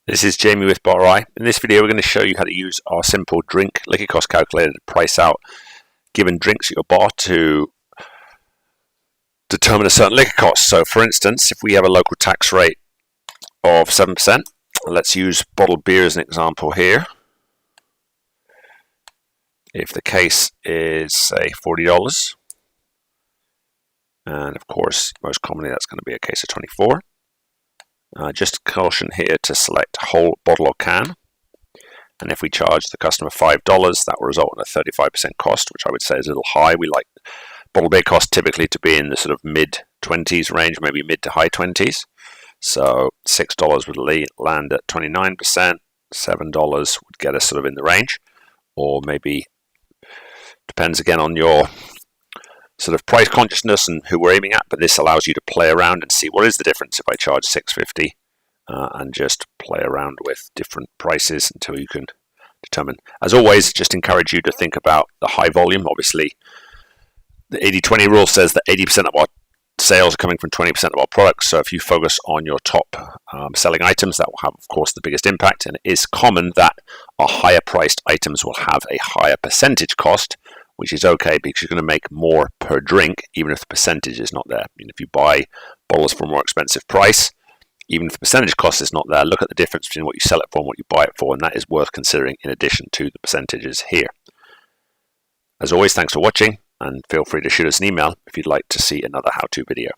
This is Jamie with BarI. In this video we're going to show you how to use our simple drink liquor cost calculator to price out given drinks at your bar to determine a certain liquor cost. So for instance, if we have a local tax rate of 7%, let's use bottled beer as an example here. If the case is say $40, and of course most commonly that's going to be a case of 24. Just caution here to select whole bottle or can, and if we charge the customer $5, that will result in a 35% cost, which I would say is a little high. We like bottled beer costs typically to be in the sort of mid-20s range, maybe mid to high 20s. So $6 would land at 29%, $7 would get us sort of in the range, or maybe depends again on your sort of price consciousness and who we're aiming at, but this allows you to play around and see what is the difference if I charge $6.50 and just play around with different prices until you can determine. As always, just encourage you to think about the high volume. Obviously, the 80-20 rule says that 80% of our sales are coming from 20% of our products, so if you focus on your top selling items, that will have, of course, the biggest impact, and it is common that our higher priced items will have a higher percentage cost, which is okay because you're going to make more per drink, even if the percentage is not there. I mean, if you buy bottles for a more expensive price, even if the percentage cost is not there, look at the difference between what you sell it for and what you buy it for, and that is worth considering in addition to the percentages here. As always, thanks for watching, and feel free to shoot us an email if you'd like to see another how-to video.